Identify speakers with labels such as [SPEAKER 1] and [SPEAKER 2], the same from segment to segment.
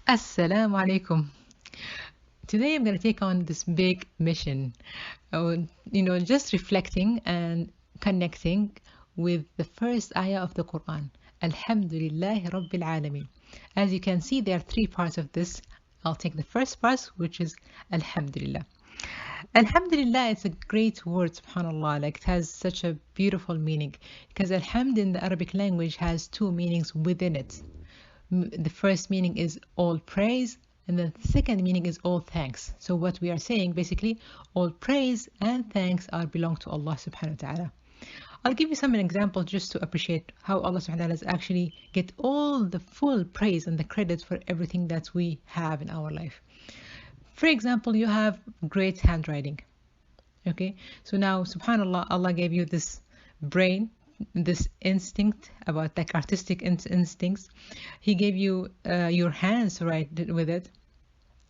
[SPEAKER 1] Assalamu alaikum. Today I'm going to take on this big mission. Just reflecting and connecting with the first ayah of the Quran. Alhamdulillah Rabbil Alameen. As you can see, there are three parts of this. I'll take the first part, which is Alhamdulillah. Alhamdulillah, it's a great word, subhanAllah. Like, it has such a beautiful meaning. Because Alhamd in the Arabic language has two meanings within it. The first meaning is all praise, and the second meaning is all thanks. So what we are saying, basically, all praise and thanks are belong to Allah subhanahu wa ta'ala. I'll give you some examples just to appreciate how Allah subhanahu wa ta'ala actually get all the full praise and the credit for everything that we have in our life. For example, you have great handwriting. Okay, so now subhanallah, Allah gave you this brain, this instinct about like artistic instincts. He gave you your hands to write with it.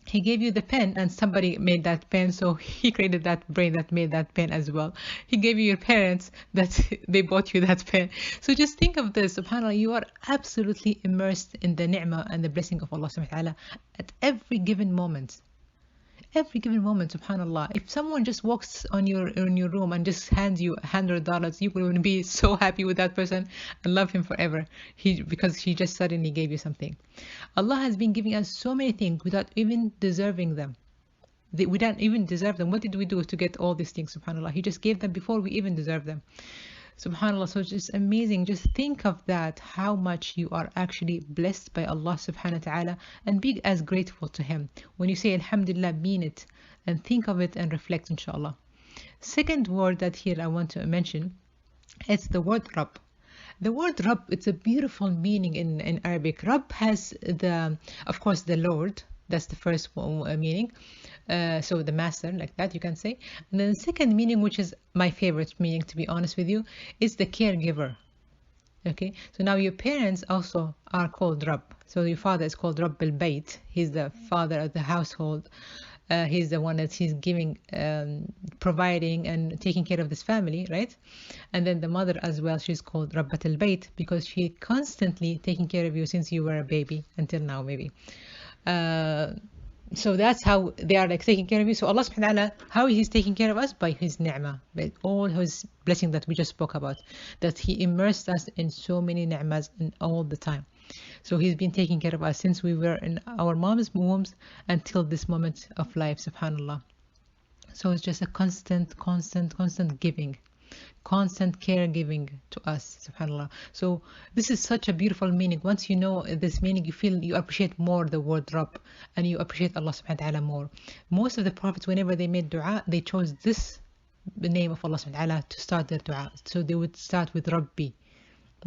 [SPEAKER 1] He gave you the pen, and somebody made that pen, so he created that brain that made that pen as well. He gave you your parents, that they bought you that pen. So just think of this, subhanAllah, you are absolutely immersed in the ni'mah and the blessing of Allah subhanahu wa ta'ala at every given moment. Every given moment, subhanallah. If someone just walks in your room and just hands you $100, you will be so happy with that person and love him forever. Because he just suddenly gave you something. Allah has been giving us so many things without even deserving them. We don't even deserve them. What did we do to get all these things, subhanallah? He just gave them before we even deserve them. Subhanallah, so it's just amazing. Just think of that, how much you are actually blessed by Allah subhanahu wa ta'ala, and be as grateful to Him. When you say Alhamdulillah, mean it and think of it and reflect, inshallah. Second word that here I want to mention, it's the word Rabb. The word Rabb, it's a beautiful meaning in Arabic. Rabb has of course, the Lord. That's the first meaning. So the master, like that you can say. And then the second meaning, which is my favorite meaning to be honest with you, is the caregiver. Okay, so now your parents also are called Rabb. So your father is called Rabb al-Bayt. He's the father of the household. He's the one that he's giving, providing and taking care of this family, right? And then the mother as well, she's called Rabbat al-Bayt because she constantly taking care of you since you were a baby until now, maybe. So that's how they are like taking care of you. So Allah subhanahu wa ta'ala, how He's taking care of us? By His ni'mah, by all His blessing that we just spoke about, that He immersed us in so many ni'mas and all the time. So He's been taking care of us since we were in our mom's wombs until this moment of life, subhanallah. So it's just a constant giving, constant caregiving to us, subhanallah. So this is such a beautiful meaning. Once you know this meaning, you appreciate more the word Rabb, and you appreciate Allah subhanahu wa ta'ala more. Most of the prophets, whenever they made dua, they chose this name of Allah subhanahu wa ta'ala to start their dua. So they would start with Rabbi.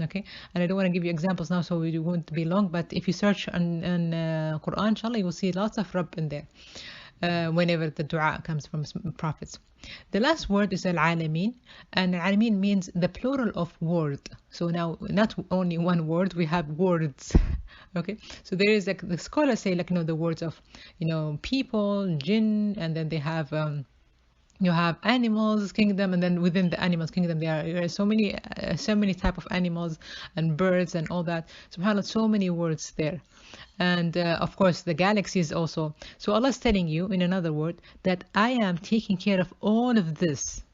[SPEAKER 1] Okay, and I don't want to give you examples now, so it won't be long, but if you search on Quran, inshallah, you will see lots of Rabb in there. Whenever the dua comes from prophets. The last word is العالمين, and العالمين means the plural of word. So now not only one word, we have words. Okay, so there is like the scholars say, like, the words of people, jinn, and then they have you have animals kingdom, and then within the animals kingdom there are so many type of animals and birds and all that. SubhanAllah, so many words there. And of course the galaxies also. So Allah is telling you in another word that I am taking care of all of this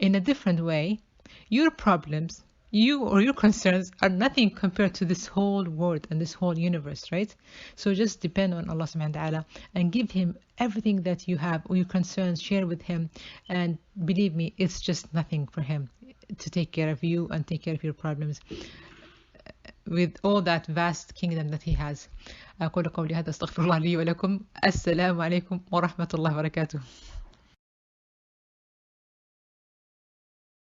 [SPEAKER 1] in a different way. Your problems, your concerns are nothing compared to this whole world and this whole universe, right? So just depend on Allah subhanahu wa ta'ala and give Him everything that you have, or your concerns, share with Him, and believe me, it's just nothing for Him to take care of you and take care of your problems with all that vast kingdom that He has. أقول قولي هذا أستغفر الله لي ولكم. السلام عليكم ورحمة الله وبركاته.